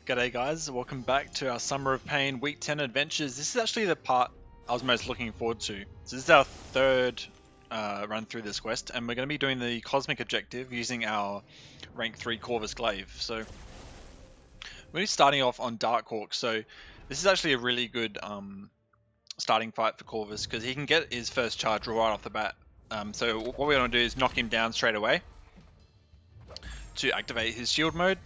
G'day guys, welcome back to our Summer of Pain Week 10 adventures. This is actually the part I was most looking forward to. So this is our third run through this quest, and we're going to be doing the Cosmic Objective using our rank 3 Corvus Glaive. So we're going to be starting off on Dark Hawk, so this is actually a really good starting fight for Corvus, because he can get his first charge right off the bat. So what we're going to do is knock him down straight away to activate his shield mode.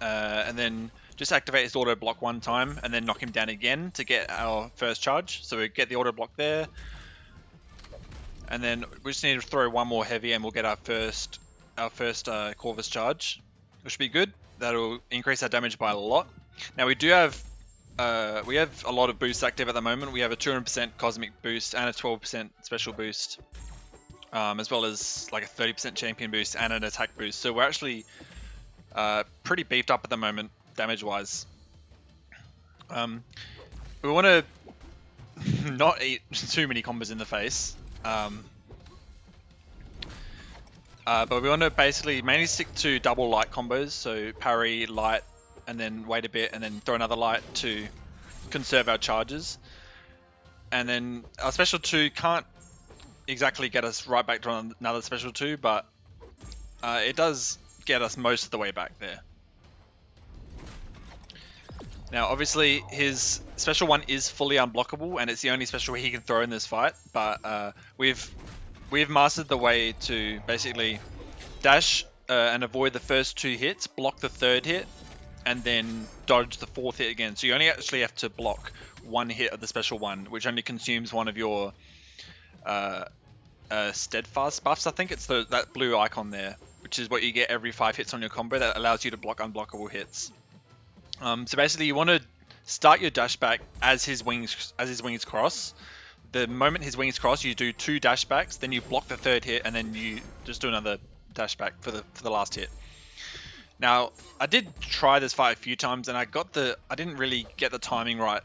And then just activate his auto block one time and then knock him down again to get our first charge. So we get the auto block there, and then we just need to throw one more heavy and we'll get our first Corvus charge, which should be good. That'll increase our damage by a lot. Now we do have a lot of boosts active at the moment. We have a 200% cosmic boost and a 12% special boost, as well as like a 30% champion boost and an attack boost. So we're actually pretty beefed up at the moment, damage-wise. We want to not eat too many combos in the face, but we want to basically mainly stick to double light combos, so parry, light, and then wait a bit, and then throw another light to conserve our charges. And then our special 2 can't exactly get us right back to another special 2, but it does get us most of the way back there. Now obviously his special 1 is fully unblockable and it's the only special he can throw in this fight, but we've mastered the way to basically dash and avoid the first 2 hits, block the 3rd hit, and then dodge the 4th hit again. So you only actually have to block 1 hit of the special 1, which only consumes one of your steadfast buffs. I think it's that blue icon there, which is what you get every 5 hits on your combo. That allows you to block unblockable hits. So basically you want to start your dash back as his wings cross. The moment his wings cross, you do 2 dash backs, then you block the 3rd hit, and then you just do another dash back for the last hit. Now I did try this fight a few times and I didn't really get the timing right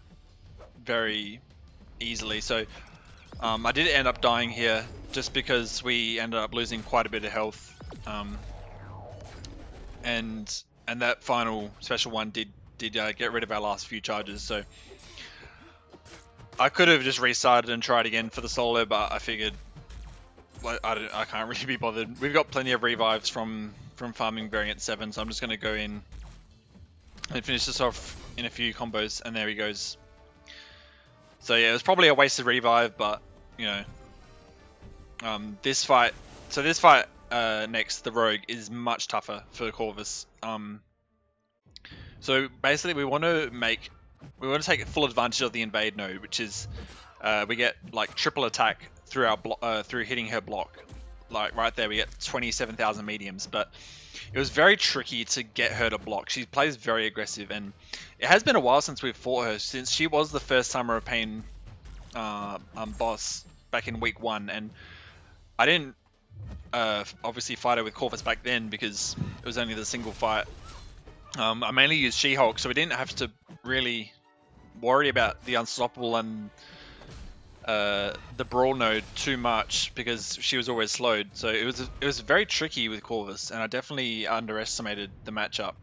very easily, so I did end up dying here just because we ended up losing quite a bit of health. And that final special 1 did get rid of our last few charges, so I could have just restarted and tried again for the solo, but I figured I can't really be bothered. We've got plenty of revives from farming variant 7, so I'm just going to go in and finish this off in a few combos, and there he goes. So yeah, it was probably a wasted revive, but you know, this fight next, the Rogue, is much tougher for Corvus. So basically we want to take full advantage of the invade node, which is we get like triple attack through our through hitting her block. Like right there we get 27,000 mediums, but it was very tricky to get her to block. She plays very aggressive, and it has been a while since we've fought her, since she was the first Summer of Pain boss back in week 1, and I didn't obviously fight her with Corvus back then because it was only the single fight. I mainly used She-Hulk, so we didn't have to really worry about the Unstoppable and the Brawl node too much because she was always slowed. So it was very tricky with Corvus, and I definitely underestimated the matchup.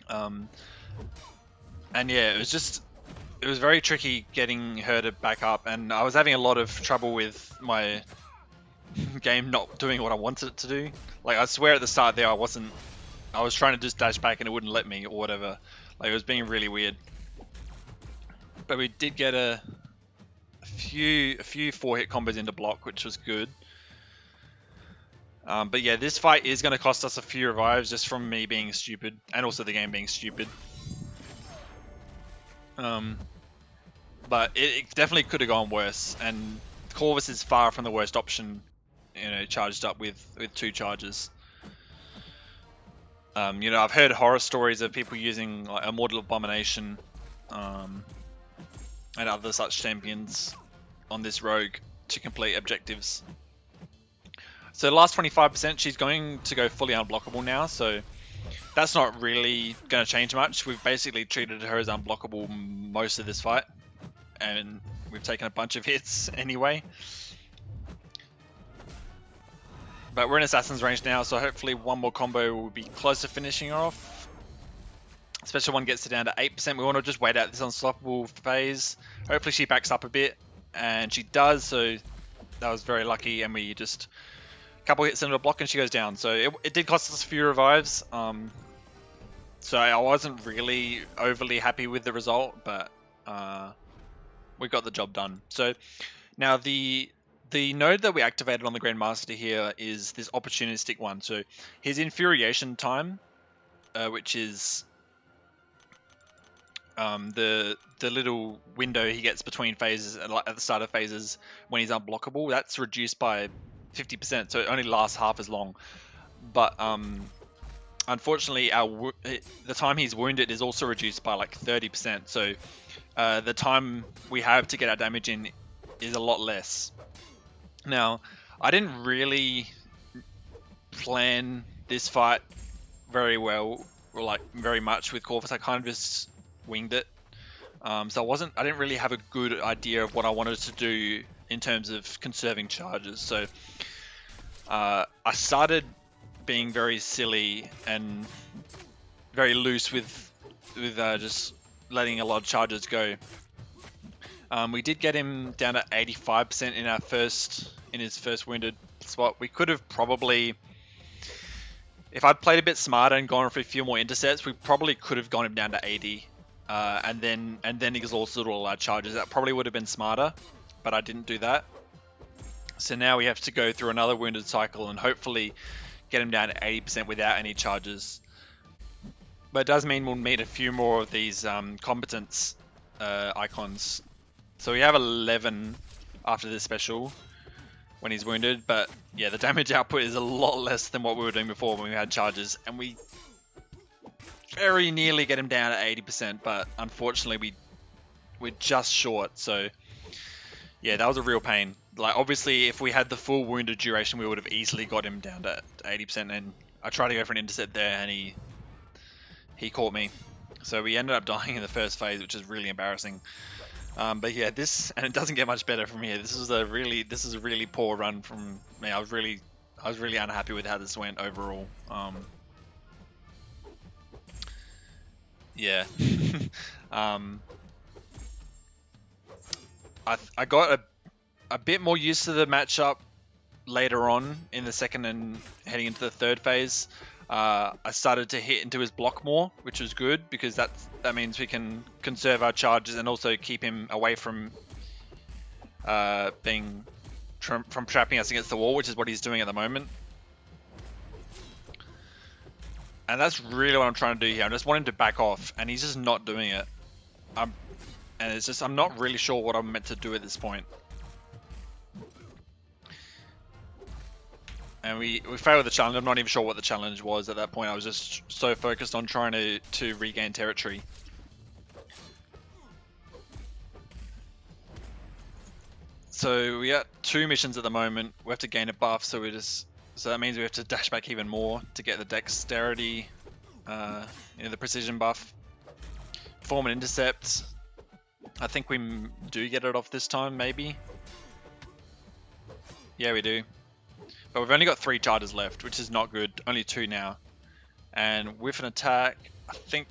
And yeah, it was very tricky getting her to back up, and I was having a lot of trouble with my game not doing what I wanted it to do. Like I swear at the start there I was trying to just dash back and it wouldn't let me or whatever. Like it was being really weird. But we did get a few 4-hit combos into block, which was good. But yeah, this fight is going to cost us a few revives just from me being stupid and also the game being stupid. But it definitely could have gone worse, and Corvus is far from the worst option, you know, charged up with 2 charges. You know, I've heard horror stories of people using like Immortal Abomination and other such champions on this rogue to complete objectives. So the last 25%, she's going to go fully unblockable now, so that's not really going to change much. We've basically treated her as unblockable most of this fight, and we've taken a bunch of hits anyway. But we're in Assassin's range now, so hopefully one more combo will be close to finishing off. Special one gets it down to 8%. We want to just wait out this unstoppable phase. Hopefully she backs up a bit, and she does, so that was very lucky, and we just a couple hits into a block and she goes down. So it did cost us a few revives. So I wasn't really overly happy with the result, but we got the job done. So now the node that we activated on the Grandmaster here is this opportunistic one. So his infuriation time, which is the little window he gets between phases at the start of phases when he's unblockable, that's reduced by 50%, so it only lasts half as long. But unfortunately, the time he's wounded is also reduced by like 30%. So the time we have to get our damage in is a lot less. Now, I didn't really plan this fight very well, or like very much with Corvus. I kind of just winged it. So I didn't really have a good idea of what I wanted to do in terms of conserving charges. So I started being very silly and very loose with just letting a lot of charges go. We did get him down to 85% in his first wounded spot. We could have probably, if I'd played a bit smarter and gone for a few more intercepts, we probably could have gone him down to 80, and then exhausted all our charges. That probably would have been smarter, but I didn't do that. So now we have to go through another wounded cycle and hopefully get him down to 80% without any charges. But it does mean we'll meet a few more of these competence icons. So we have 11 after this special when he's wounded, but yeah, the damage output is a lot less than what we were doing before when we had charges, and we very nearly get him down at 80%, but unfortunately we're just short. So yeah, that was a real pain. Like, obviously, if we had the full wounded duration, we would have easily got him down to 80%, and I tried to go for an intercept there, and he caught me. So we ended up dying in the first phase, which is really embarrassing. But yeah, and it doesn't get much better from here. This is a really poor run from me. I was really unhappy with how this went overall. Yeah. I got a bit more used to the matchup later on in the second and heading into the third phase. I started to hit into his block more, which was good because that means we can conserve our charges and also keep him away from trapping us against the wall, which is what he's doing at the moment. And that's really what I'm trying to do here. I just want him to back off, and he's just not doing it. And it's just, I'm not really sure what I'm meant to do at this point. And we failed the challenge. I'm not even sure what the challenge was at that point. I was just so focused on trying to regain territory. So we got 2 missions at the moment. We have to gain a buff, so that means we have to dash back even more to get the dexterity, the precision buff. Form an intercept. I think we do get it off this time, maybe. Yeah, we do. But we've only got 3 charges left, which is not good. Only 2 now. And with an attack, I think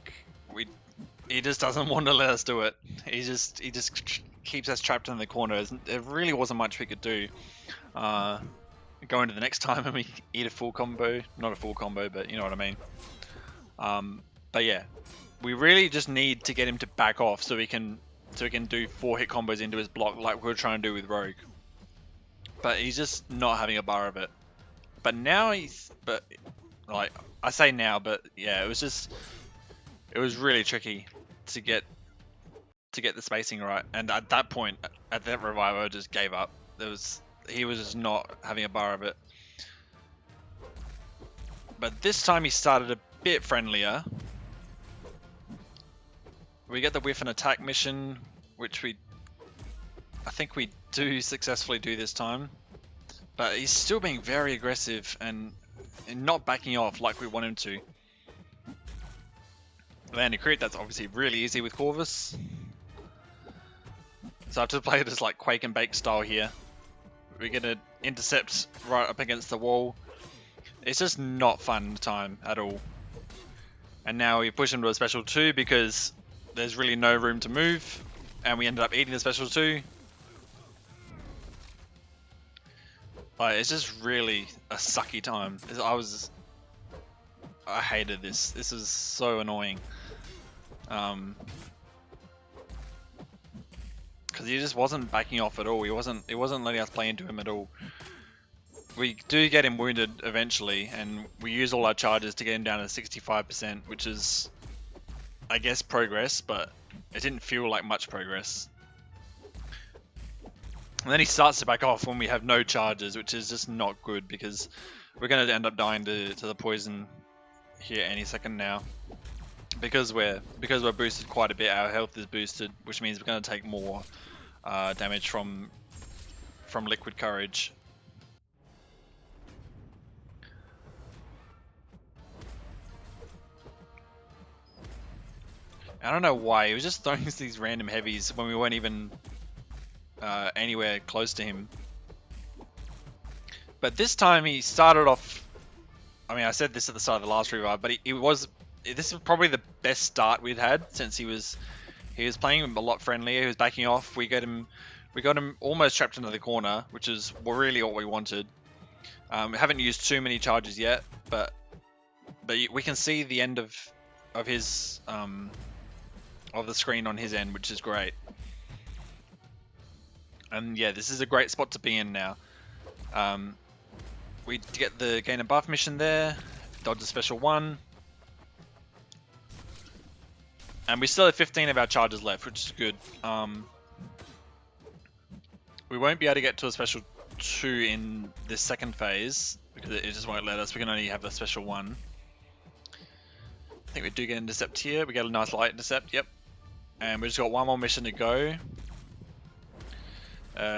he just doesn't want to let us do it. He just keeps us trapped in the corner. There really wasn't much we could do. Go into the next time and we eat a full combo. Not a full combo, but you know what I mean. But yeah, we really just need to get him to back off so we can do 4-hit combos into his block like we were trying to do with Rogue. But he's just not having a bar of it. But now like, I say now, but yeah, it was really tricky to get the spacing right. And at that point, at that revive, I just gave up. He was just not having a bar of it. But this time he started a bit friendlier. We get the whiff and attack mission, which I think we do successfully do this time. But he's still being very aggressive and not backing off like we want him to. Land a crit, that's obviously really easy with Corvus. So I have to play it as like Quake and Bake style here. We're gonna intercept right up against the wall. It's just not fun time at all. And now we push him to a special 2 because there's really no room to move, and we ended up eating the special 2. Like, it's just really a sucky time. I hated this. This is so annoying. Because he just wasn't backing off at all. He wasn't letting us play into him at all. We do get him wounded eventually, and we use all our charges to get him down to 65%, which is, I guess, progress, but it didn't feel like much progress. And then he starts to back off when we have no charges, which is just not good, because we're going to end up dying to the poison here any second now. Because we're boosted quite a bit, our health is boosted, which means we're going to take more damage from Liquid Courage. I don't know why, he was just throwing these random heavies when we weren't even anywhere close to him. But this time he started off, I mean, I said this at the start of the last revive, but this is probably the best start we'd had since he was playing a lot friendlier. He was backing off. We got him almost trapped into the corner, which is really what we wanted. We haven't used too many charges yet, but we can see the end of his of the screen on his end, which is great. And yeah, this is a great spot to be in now. We get the gain a buff mission there, dodge the special 1. And we still have 15 of our charges left, which is good. We won't be able to get to a special 2 in this second phase, because it just won't let us. We can only have a special 1. I think we do get intercept here. We get a nice light intercept, yep. And we just got one more mission to go.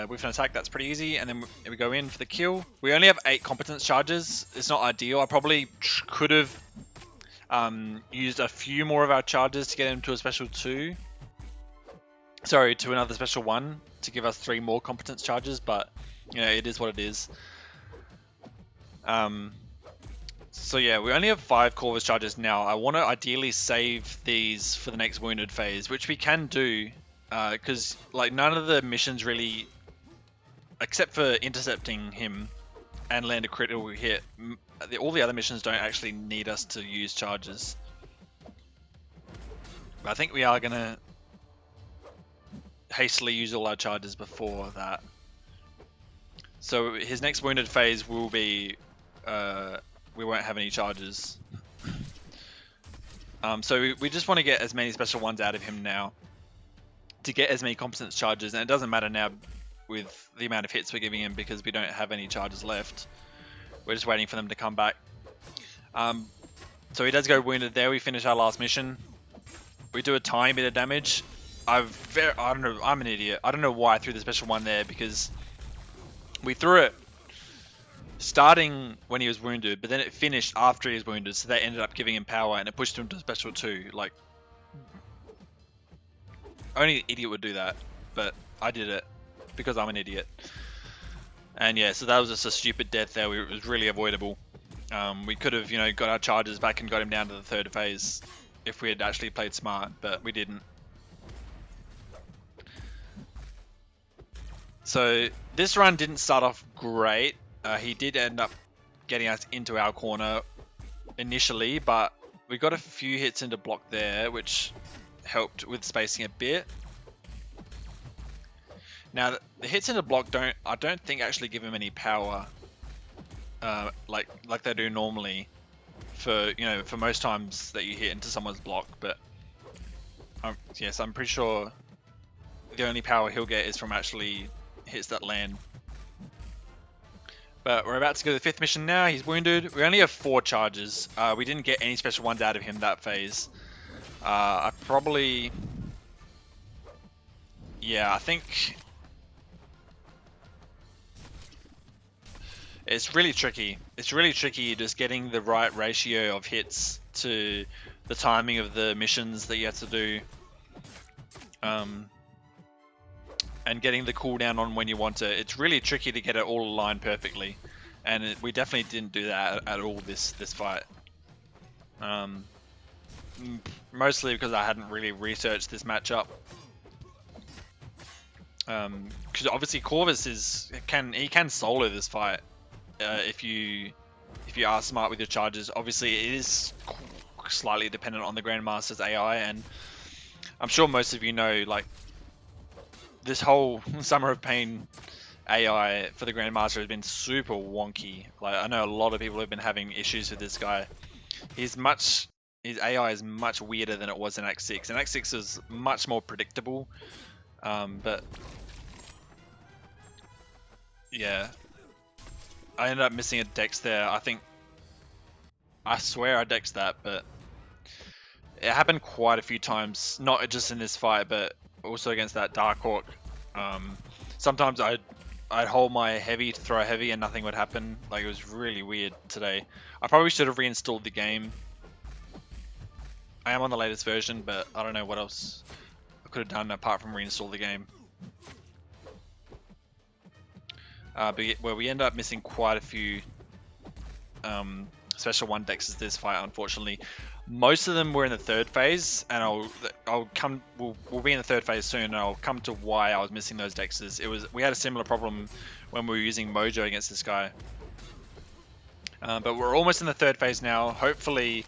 With an attack, that's pretty easy, and then we go in for the kill. We only have 8 competence charges. It's not ideal. I probably could have used a few more of our charges to get him to a special 2. Sorry, to another special 1 to give us 3 more competence charges, but you know, it is what it is. So yeah, we only have 5 Corvus charges now. I want to ideally save these for the next wounded phase, which we can do, because like none of the missions really, except for intercepting him and land a critical hit, all the other missions don't actually need us to use charges. But I think we are gonna hastily use all our charges before that. So his next wounded phase will be, we won't have any charges. So we just want to get as many special 1s out of him now to get as many competence charges, and it doesn't matter now with the amount of hits we're giving him because we don't have any charges left. We're just waiting for them to come back. So he does go wounded there. We finish our last mission. We do a tiny bit of damage. I don't know, I'm an idiot. I don't know why I threw the special 1 there, because we threw it starting when he was wounded, but then it finished after he was wounded, so that ended up giving him power and it pushed him to special 2. Like, only an idiot would do that, but I did it because I'm an idiot. And yeah, so that was just a stupid death there. It was really avoidable. We could have, you know, got our charges back and got him down to the 3rd phase if we had actually played smart, but we didn't. So this run didn't start off great. He did end up getting us into our corner initially, but we got a few hits into block there, which helped with spacing a bit. Now the hits into block I don't think actually give him any power, like they do normally for, you know, for most times that you hit into someone's block. But yes, I'm pretty sure the only power he'll get is from actually hits that land. But we're about to go to the 5th mission now. He's wounded. We only have 4 charges. We didn't get any special 1s out of him that phase. I think it's really tricky. It's really tricky just getting the right ratio of hits to the timing of the missions that you have to do. And getting the cooldown on when you want it. It's really tricky to get it all aligned perfectly, and we definitely didn't do that at all this fight. Mostly because I hadn't really researched this matchup. Because obviously Corvus can solo this fight if you are smart with your charges. Obviously it is slightly dependent on the Grandmaster's AI, and I'm sure most of you know, like, this whole Summer of Pain AI for the Grandmaster has been super wonky. Like, I know a lot of people have been having issues with this guy. His AI is much weirder than it was in Act 6. And Act 6 is much more predictable. But yeah, I ended up missing a dex there. I swear I dexed that, but it happened quite a few times. Not just in this fight, but also against that Dark Hawk. Sometimes I'd hold my heavy to throw heavy and nothing would happen. Like, it was really weird today. I probably should have reinstalled the game. I am on the latest version, but I don't know what else I could have done apart from reinstall the game. But where we end up missing quite a few special 1 dexes this fight, unfortunately. Most of them were in the 3rd phase, and we'll be in the 3rd phase soon, and I'll come to why I was missing those dexes. We had a similar problem when we were using Mojo against this guy. But we're almost in the 3rd phase now. Hopefully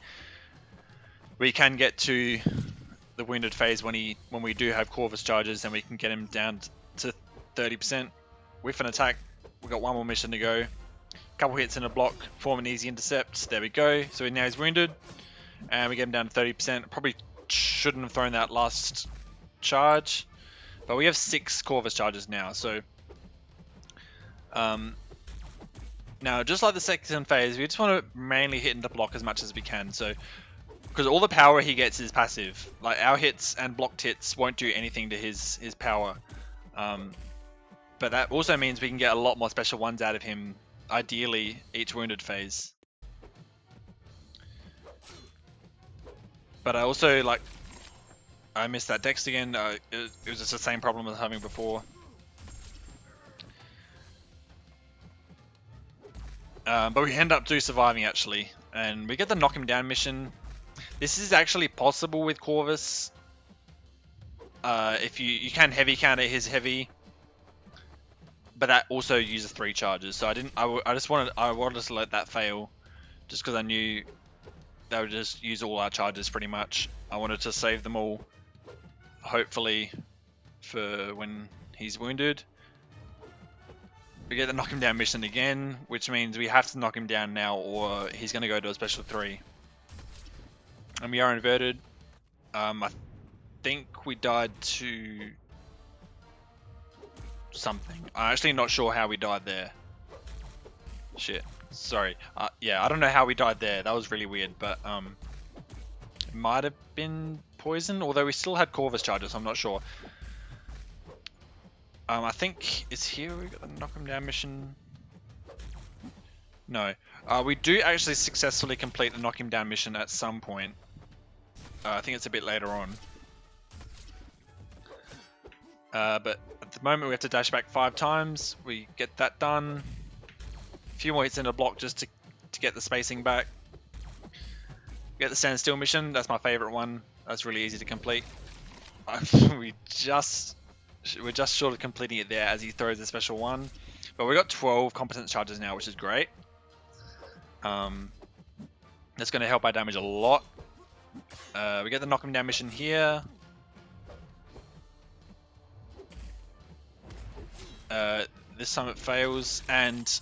we can get to the wounded phase when we do have Corvus charges, and we can get him down to 30%. Whiff an attack. We've got 1 more mission to go. Couple hits in a block, form an easy intercept. There we go. So now he's wounded, and we get him down to 30%. Probably shouldn't have thrown that last charge, but we have 6 Corvus charges now. So now, just like the 2nd phase, we just want to mainly hit into block as much as we can. So because all the power he gets is passive. Like, our hits and blocked hits won't do anything to his power. But that also means we can get a lot more special 1s out of him, ideally each wounded phase. But I also, like, I missed that dex again. It was just the same problem I was having before. But we end up surviving, actually, and we get the knock him down mission. This is actually possible with Corvus. If you can heavy counter his heavy, but that also uses 3 charges. So I wanted to let that fail, just because I knew they would just use all our charges pretty much. I wanted to save them all, hopefully, for when he's wounded. We get the knock him down mission again, which means we have to knock him down now, or he's going to go to a special 3. And we are inverted. I think we died to something. I'm actually not sure how we died there. Shit. Sorry. Yeah, I don't know how we died there. That was really weird, but it might have been poison, although we still had Corvus charges, I'm not sure. I think it's here we got the knock him down mission. No. We do actually successfully complete the knock him down mission at some point. I think it's a bit later on. But at the moment we have to dash back 5 times. We get that done. A few more hits in a block just to get the spacing back. Get the standstill mission. That's my favorite one. That's really easy to complete. We're just short of completing it there as he throws the special 1. But we got 12 competence charges now, which is great. That's going to help our damage a lot. We get the knock him down mission here. This time it fails, and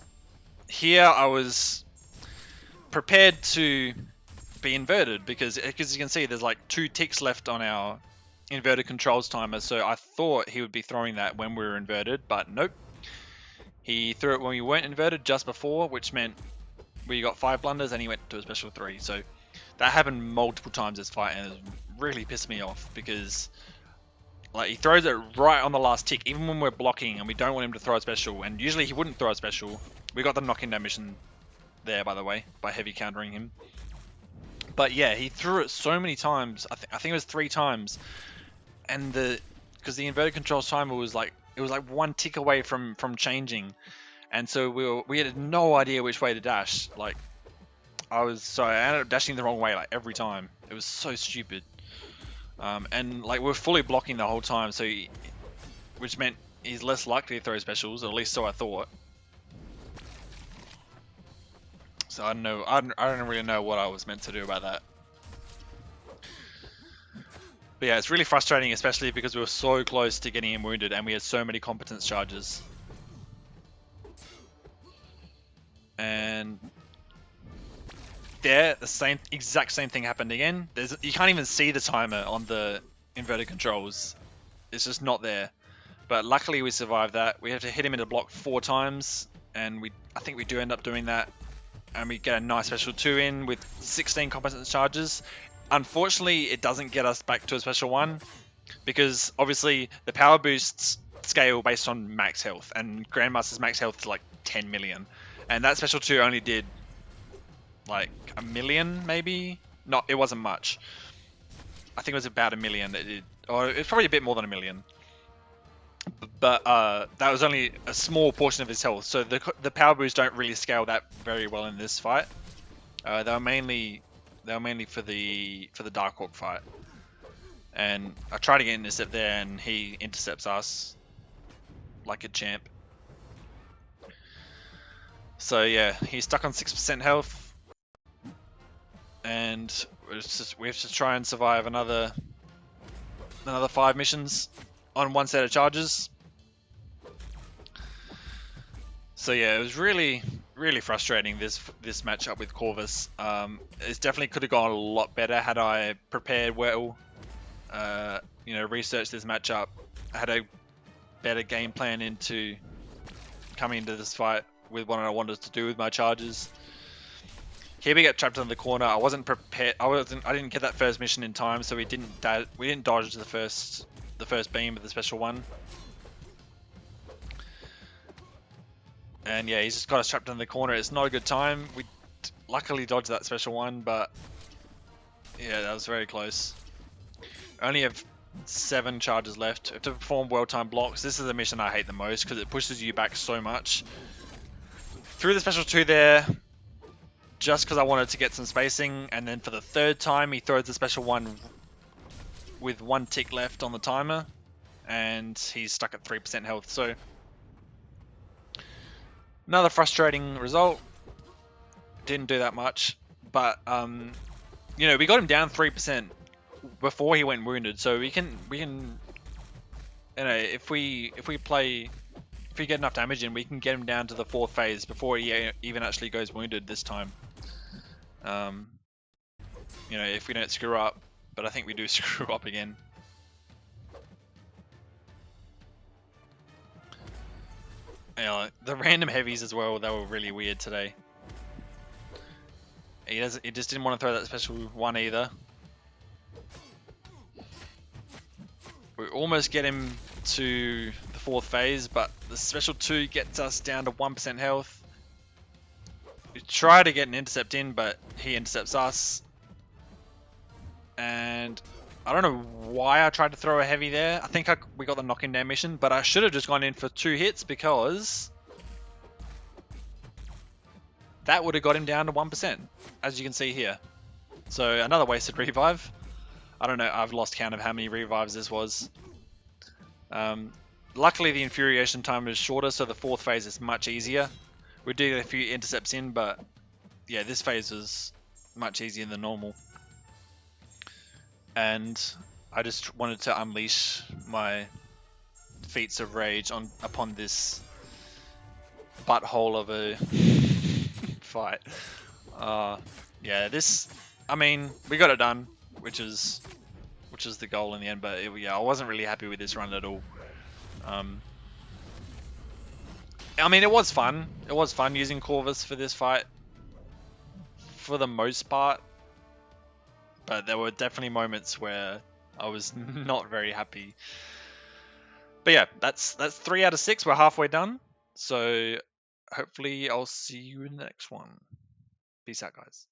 here I was prepared to be inverted because you can see there's like 2 ticks left on our inverted controls timer, so I thought he would be throwing that when we were inverted, but nope. He threw it when we weren't inverted just before, which meant we got 5 blunders and he went to a special 3. So that happened multiple times this fight, and it really pissed me off because, like, he throws it right on the last tick, even when we're blocking and we don't want him to throw a special, and usually he wouldn't throw a special. We got the knocking down mission there, by the way, by heavy countering him. But yeah, he threw it so many times. I think it was 3 times, and because the inverted controls timer was like, it was like 1 tick away from changing, and so we had no idea which way to dash. Like, I ended up dashing the wrong way like every time. It was so stupid. And like we're fully blocking the whole time, which meant he's less likely to throw specials, or at least so I thought. So I don't know. I don't really know what I was meant to do about that. But yeah, it's really frustrating, especially because we were so close to getting him wounded, and we had so many competence charges. And there, the exact same thing happened again. You can't even see the timer on the inverted controls. It's just not there. But luckily we survived that. We have to hit him in the block 4 times, and I think we do end up doing that. And we get a nice special 2 in with 16 competence charges. Unfortunately, it doesn't get us back to a special 1, because obviously the power boosts scale based on max health, and Grandmaster's max health is like 10 million. And that special 2 only did like 1 million, maybe? No, it wasn't much. I think it was about 1 million that it did. Or it's probably a bit more than 1 million. But that was only a small portion of his health, so the power boosts don't really scale that very well in this fight. They were mainly for the Dark Hawk fight, and I tried to get intercept there, and he intercepts us like a champ. So yeah, he's stuck on 6% health, and we have to try and survive another 5 missions on 1 set of charges. So yeah, it was really frustrating this matchup with Corvus. It definitely could have gone a lot better had I prepared well. Researched this matchup, had a better game plan into coming into this fight with what I wanted to do with my charges. Here we get trapped in the corner. I wasn't prepared. I didn't get that first mission in time, so we didn't dodge the first beam of the special 1. And yeah, he's just got us trapped in the corner. It's not a good time. We luckily dodged that special 1, but yeah, that was very close. Only have 7 charges left. We have to perform well-timed blocks. This is the mission I hate the most because it pushes you back so much. Threw the special 2 there just because I wanted to get some spacing, and then for the 3rd time he throws the special 1 with 1 tick left on the timer, and he's stuck at 3% health. So another frustrating result. Didn't do that much, but we got him down 3% before he went wounded, so we can if we get enough damage in, we can get him down to the 4th phase before he even actually goes wounded this time. If we don't screw up, but I think we do screw up again. The random heavies as well, they were really weird today. He just didn't want to throw that special 1 either. We almost get him to the 4th phase, but the special 2 gets us down to 1% health. We try to get an intercept in, but he intercepts us. And I don't know why I tried to throw a heavy there. I think we got the knock-in down mission, but I should have just gone in for 2 hits because that would have got him down to 1%, as you can see here. So another wasted revive. I don't know, I've lost count of how many revives this was. Luckily the infuriation time is shorter, so the 4th phase is much easier. We did get a few intercepts in, but yeah, this phase was much easier than normal. And I just wanted to unleash my feats of rage upon this butthole of a fight. Yeah, we got it done, which is the goal in the end. But I wasn't really happy with this run at all. It was fun. It was fun using Corvus for this fight, for the most part. But there were definitely moments where I was not very happy. But yeah, that's 3 out of 6. We're halfway done. So hopefully I'll see you in the next one. Peace out, guys.